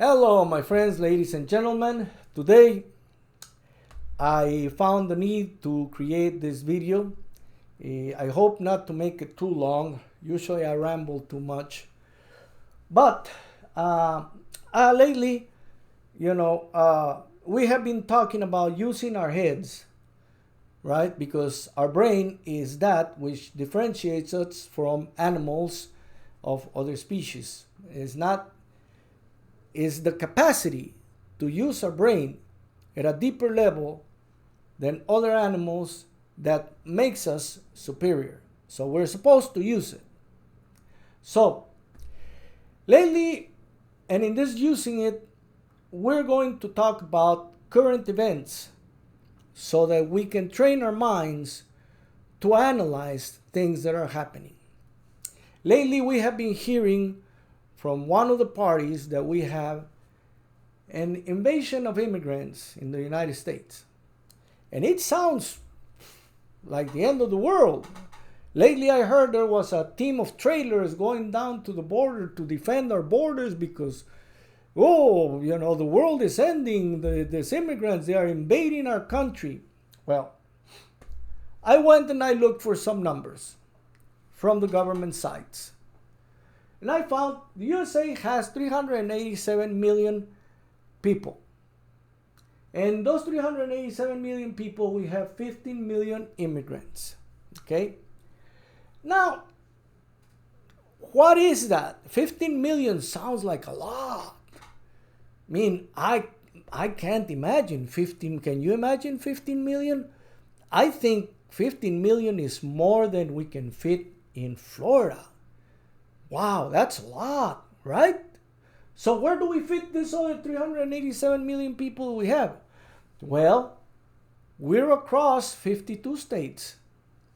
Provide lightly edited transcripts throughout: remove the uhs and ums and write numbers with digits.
Hello, my friends, ladies and gentlemen. Today, I found the need to create this video. I hope not to make it too long. Usually, I ramble too much. But lately, we have been talking about using our heads, right? Because our brain is that which differentiates us from animals of other species. Is the capacity to use our brain at a deeper level than other animals that makes us superior. So we're supposed to use it. So lately, and in this using it, we're going to talk about current events so that we can train our minds to analyze things that are happening. Lately, we have been hearing from one of the parties that we have an invasion of immigrants in the United States. And it sounds like the end of the world. Lately, I heard there was a team of trailers going down to the border to defend our borders because, the world is ending. These immigrants, they are invading our country. Well, I went and I looked for some numbers from the government sites. And I found the USA has 387 million people. And those 387 million people, we have 15 million immigrants. Okay? Now, what is that? 15 million sounds like a lot. I mean, I can't imagine 15. Can you imagine 15 million? I think 15 million is more than we can fit in Florida. Wow, that's a lot, right? So where do we fit this other 387 million people we have? Well, we're across 52 states,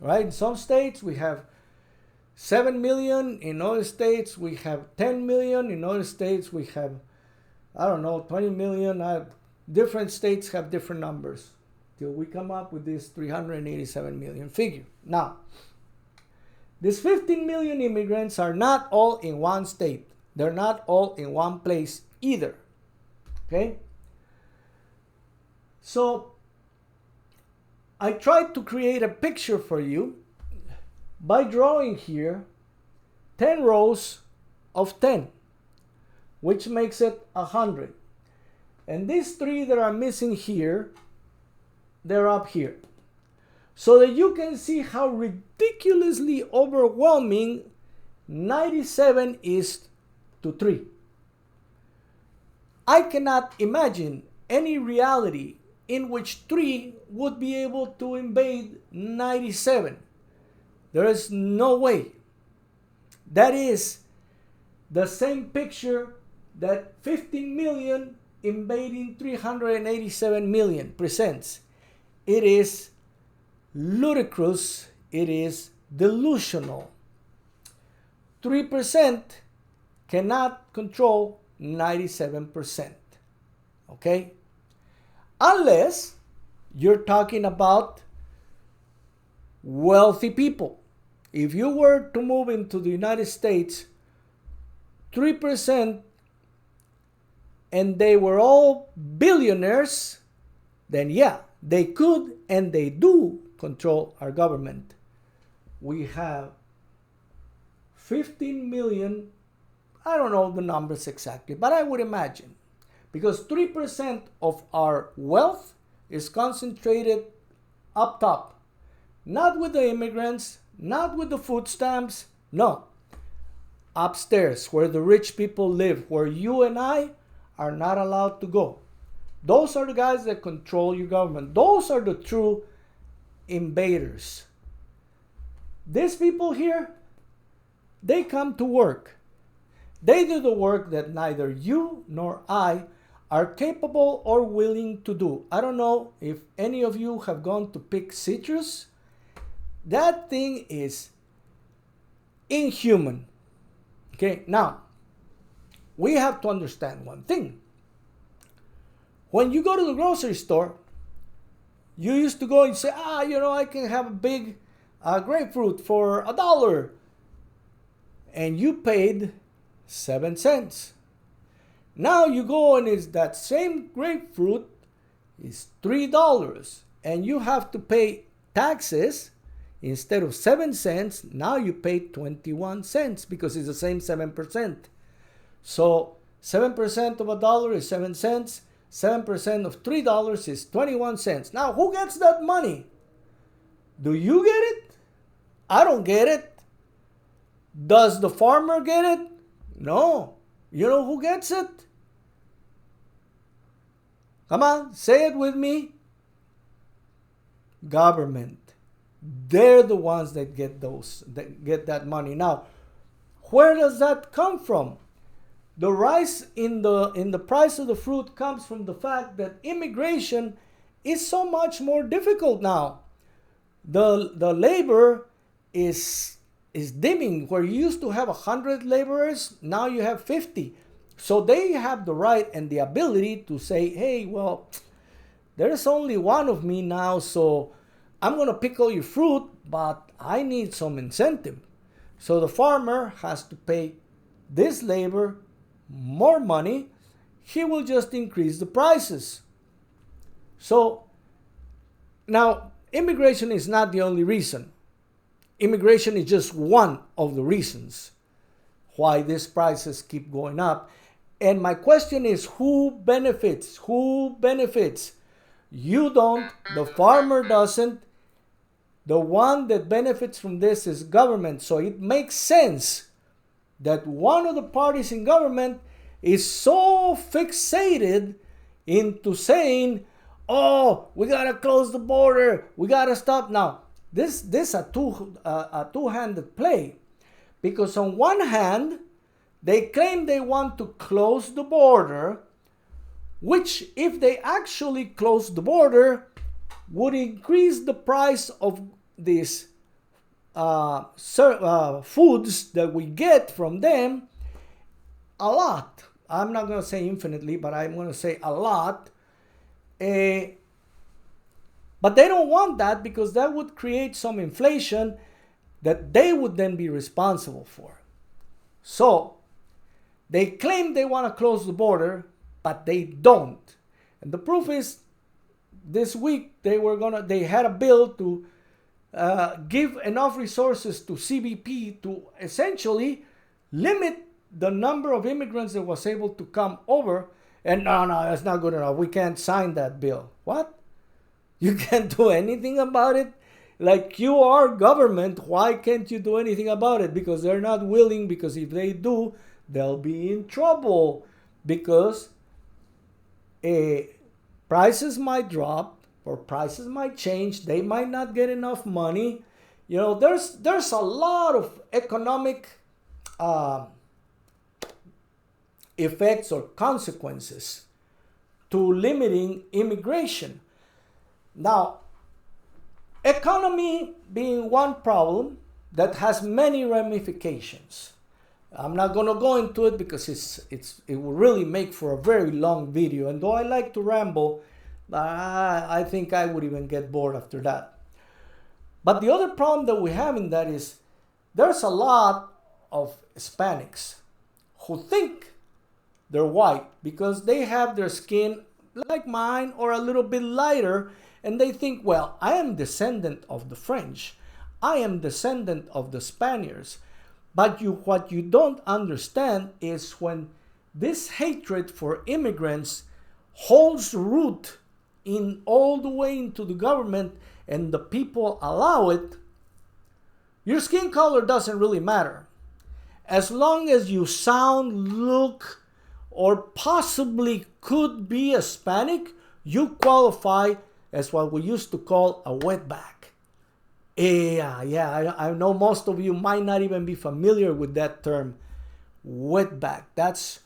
right? In some states we have 7 million. In other states we have 10 million. In other states we have, 20 million. Different states have different numbers till we come up with this 387 million figure. Now, these 15 million immigrants are not all in one state. They're not all in one place either. Okay? So, I tried to create a picture for you by drawing here 10 rows of 10, which makes it 100. And these three that are missing here, they're up here. So that you can see how ridiculously overwhelming 97 is to 3. I cannot imagine any reality in which 3 would be able to invade 97. There is no way. That is the same picture that 15 million invading 387 million presents. It is ludicrous. It is delusional. 3% cannot control 97%. Okay? Unless you're talking about wealthy people. If you were to move into the United States, 3%, and they were all billionaires, then yeah, they could and they do control our government. We have 15 million, I don't know the numbers exactly, but I would imagine, because 3% of our wealth is concentrated up top. Not with the immigrants, not with the food stamps, no. Upstairs, where the rich people live, where you and I are not allowed to go. Those are the guys that control your government. Those are the true invaders. These people here, they come to work. They do the work that neither you nor I are capable or willing to do. I don't know if any of you have gone to pick citrus. That thing is inhuman. Okay, now, we have to understand one thing. When you go to the grocery store, you used to go and say, I can have a big grapefruit for $1. And you paid 7 cents. Now you go and it's that same grapefruit is $3 and you have to pay taxes. Instead of 7 cents, now you pay 21 cents because it's the same 7%. So 7% of $1 is 7 cents. 7% of $3 is 21 cents. Now, who gets that money? Do you get it? I don't get it. Does the farmer get it? No. You know who gets it? Come on, say it with me. Government. They're the ones that get that money. Now, where does that come from? The rise in the price of the fruit comes from the fact that immigration is so much more difficult now. The labor is dimming. Where you used to have 100 laborers, now you have 50. So they have the right and the ability to say, hey, well, there's only one of me now, so I'm going to pick all your fruit, but I need some incentive. So the farmer has to pay this labor more money. He will just increase the prices. So now, immigration is not the only reason. Immigration is just one of the reasons why these prices keep going up. And my question is, who benefits? Who benefits? You don't, the farmer doesn't. The one that benefits from this is government. So it makes sense that one of the parties in government is so fixated into saying, oh, we got to close the border. We got to stop. Now, this is a two-handed play. Because on one hand, they claim they want to close the border, which if they actually close the border, would increase the price of these foods that we get from them a lot. I'm not going to say infinitely, but I'm going to say a lot. But they don't want that because that would create some inflation that they would then be responsible for. So they claim they want to close the border, but they don't. And the proof is, this week they had a bill to give enough resources to CBP to essentially limit the number of immigrants that was able to come over. And no, that's not good enough. We can't sign that bill. What? You can't do anything about it? Like, you are government, why can't you do anything about it? Because they're not willing, because if they do, they'll be in trouble. Because prices might drop or prices might change. They might not get enough money. You know, there's a lot of economic effects or consequences to limiting immigration. Now, economy being one problem that has many ramifications. I'm not going to go into it because it will really make for a very long video. And though I like to ramble, I think I would even get bored after that. But the other problem that we have in that is there's a lot of Hispanics who think they're white because they have their skin like mine or a little bit lighter, and they think, well, I am descendant of the French. I am descendant of the Spaniards. But what you don't understand is when this hatred for immigrants holds root in all the way into the government and the people allow it, your skin color doesn't really matter. As long as you sound, look, or possibly could be Hispanic, you qualify as what we used to call a wetback. Yeah, I know most of you might not even be familiar with that term, wetback. That's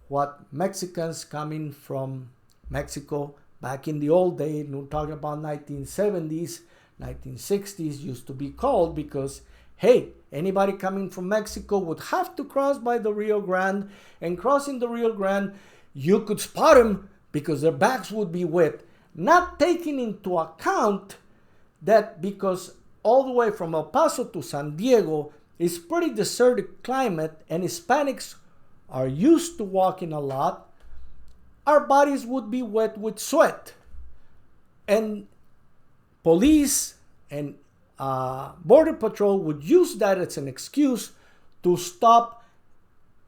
what Mexicans coming from Mexico back in the old days, we're talking about 1970s, 1960s, used to be called, because, hey, anybody coming from Mexico would have to cross by the Rio Grande, and crossing the Rio Grande, you could spot them because their backs would be wet. Not taking into account that because all the way from El Paso to San Diego is pretty desertic climate, and Hispanics are used to walking a lot, our bodies would be wet with sweat. And police and Border Patrol would use that as an excuse to stop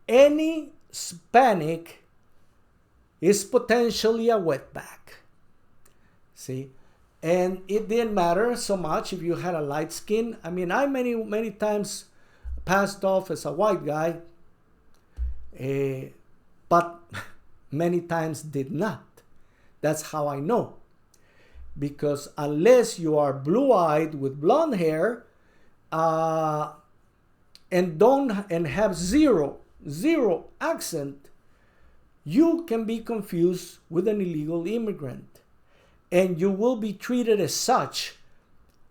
any Hispanic is potentially a wetback. See? And it didn't matter so much if you had a light skin. I mean, I many times passed off as a white guy, but many times did not. That's how I know. Because unless you are blue-eyed with blonde hair and have zero accent, you can be confused with an illegal immigrant. And you will be treated as such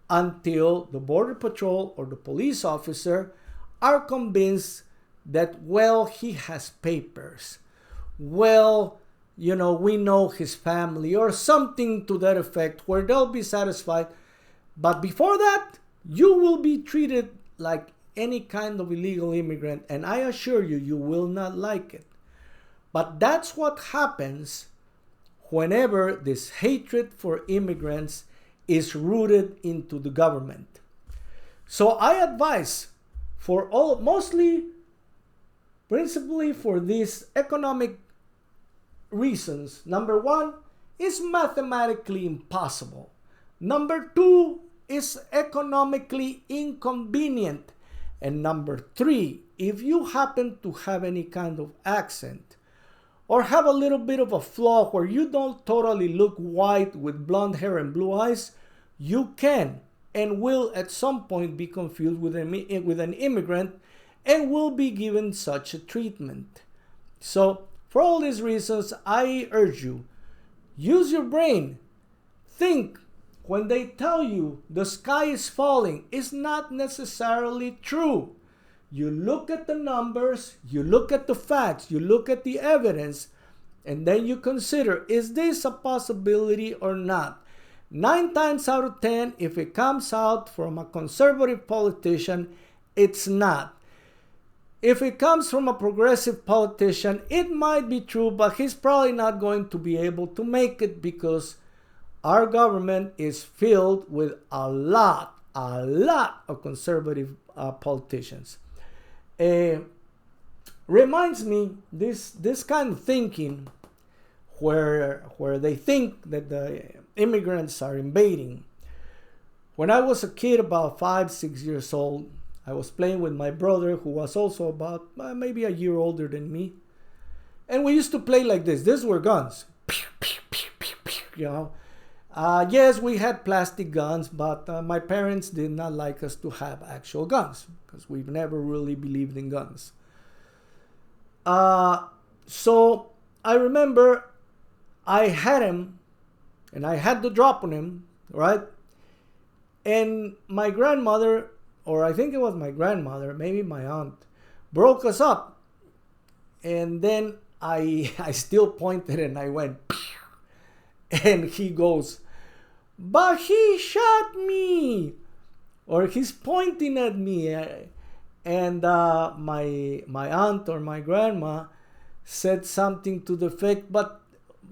until the Border Patrol or the police officer are convinced that, well, he has papers. Well, you know, we know his family, or something to that effect, where they'll be satisfied. But before that, you will be treated like any kind of illegal immigrant, and I assure you, you will not like it. But that's what happens whenever this hatred for immigrants is rooted into the government. So I advise for all, principally for these economic reasons. Number one, is mathematically impossible. Number two, is economically inconvenient. And number three, if you happen to have any kind of accent or have a little bit of a flaw where you don't totally look white with blonde hair and blue eyes, you can and will at some point be confused with an immigrant and will be given such a treatment. So for all these reasons, I urge you, use your brain. Think when they tell you the sky is falling, it's not necessarily true. You look at the numbers, you look at the facts, you look at the evidence, and then you consider, is this a possibility or not? 9 times out of 10, if it comes out from a conservative politician, it's not. If it comes from a progressive politician, it might be true, but he's probably not going to be able to make it because our government is filled with a lot of conservative politicians. Reminds me this kind of thinking where they think that the immigrants are invading. When I was a kid, about 5-6 years old, I was playing with my brother, who was also about maybe a year older than me, and we used to play like this. These were guns, you know. Yes, we had plastic guns, but my parents did not like us to have actual guns because we've never really believed in guns. So I remember I had him and I had the drop on him, right? And my grandmother, or I think it was my grandmother, maybe my aunt, broke us up. And then I still pointed and I went, and he goes, but he shot me, or he's pointing at me. And my aunt or my grandma said something to the effect, but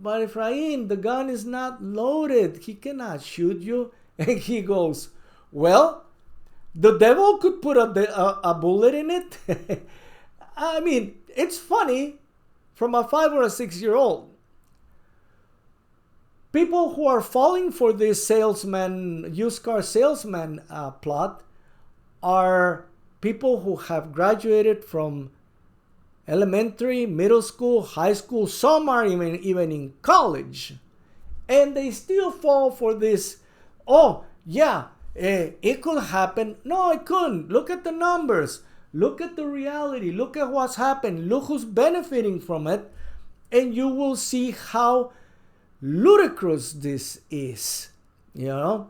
Efrain, the gun is not loaded. He cannot shoot you. And he goes, well, the devil could put a bullet in it. I mean, it's funny from a 5 or a 6 year old. People who are falling for this used car salesman plot are people who have graduated from elementary, middle school, high school. Some are even in college. And they still fall for this, oh, yeah, it could happen. No, it couldn't. Look at the numbers. Look at the reality. Look at what's happened. Look who's benefiting from it. And you will see how ludicrous this is. You know?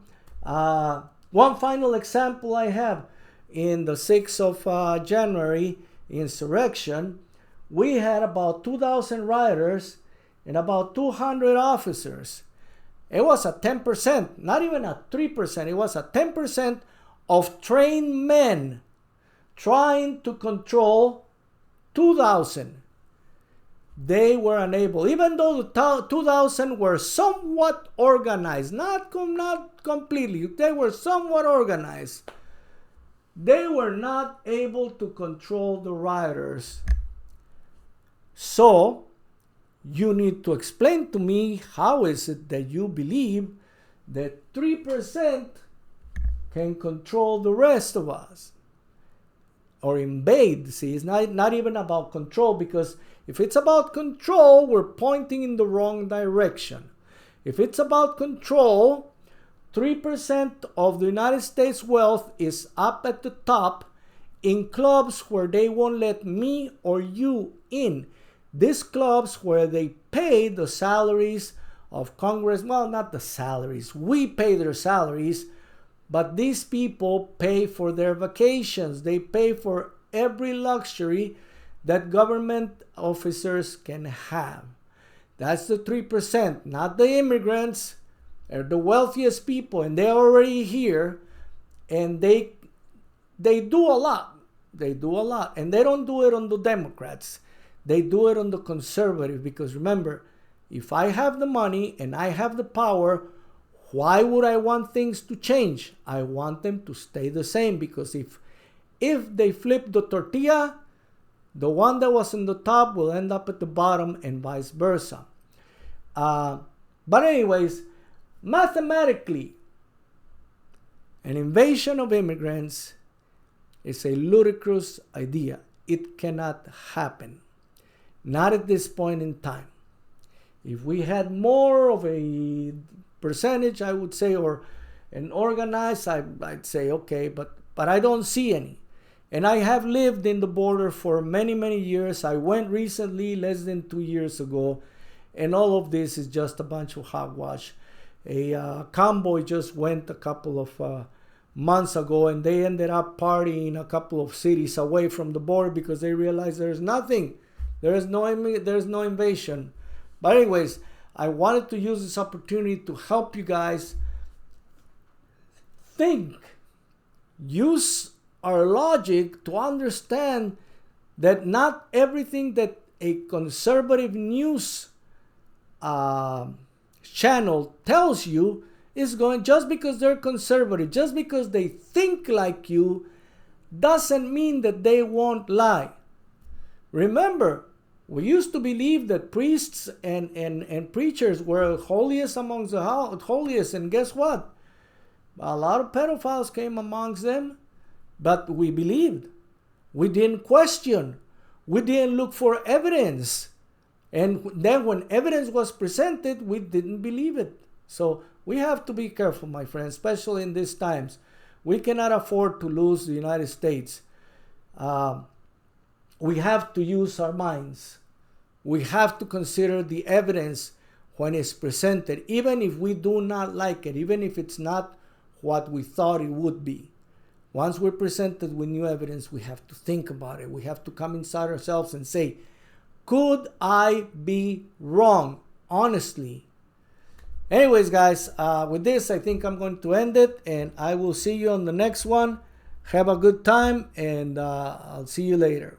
One final example I have. In the 6th of January insurrection, we had about 2,000 rioters and about 200 officers. It was a 10%, not even a 3%, it was a 10% of trained men trying to control 2,000 they were unable, even though the 2000 were somewhat organized, not completely, they were somewhat organized, they were not able to control the rioters. So you need to explain to me, how is it that you believe that 3% can control the rest of us or invade? See, it's not even about control, because if it's about control, we're pointing in the wrong direction. If it's about control, 3% of the United States wealth is up at the top in clubs where they won't let me or you in. These clubs where they pay the salaries of Congress, well, not the salaries, we pay their salaries, but these people pay for their vacations. They pay for every luxury that government officers can have. That's the 3%, not the immigrants. They're the wealthiest people, and they're already here, and they do a lot. They do a lot, and they don't do it on the Democrats. They do it on the conservative, because remember, if I have the money and I have the power, why would I want things to change? I want them to stay the same, because if they flip the tortilla, the one that was in the top will end up at the bottom, and vice versa. But anyways, mathematically, an invasion of immigrants is a ludicrous idea. It cannot happen. Not at this point in time. If we had more of a percentage, I would say, or an organized, I'd say, okay, but I don't see any. And I have lived in the border for many, many years. I went recently, less than 2 years ago, and all of this is just a bunch of hogwash. A convoy just went a couple of months ago, and they ended up partying a couple of cities away from the border because they realized there's nothing. There's no invasion. But anyways, I wanted to use this opportunity to help you guys think. Use our logic to understand that not everything that a conservative news channel tells you is going, just because they're conservative, just because they think like you, doesn't mean that they won't lie. Remember, we used to believe that priests and preachers were holiest amongst the holiest, and guess what? A lot of pedophiles came amongst them, but we believed. We didn't question. We didn't look for evidence. And then when evidence was presented, we didn't believe it. So we have to be careful, my friends, especially in these times. We cannot afford to lose the United States. We have to use our minds. We have to consider the evidence when it's presented, even if we do not like it, even if it's not what we thought it would be. Once we're presented with new evidence, we have to think about it. We have to come inside ourselves and say, could I be wrong? Honestly. Anyways, guys, with this, I think I'm going to end it, and I will see you on the next one. Have a good time, and I'll see you later.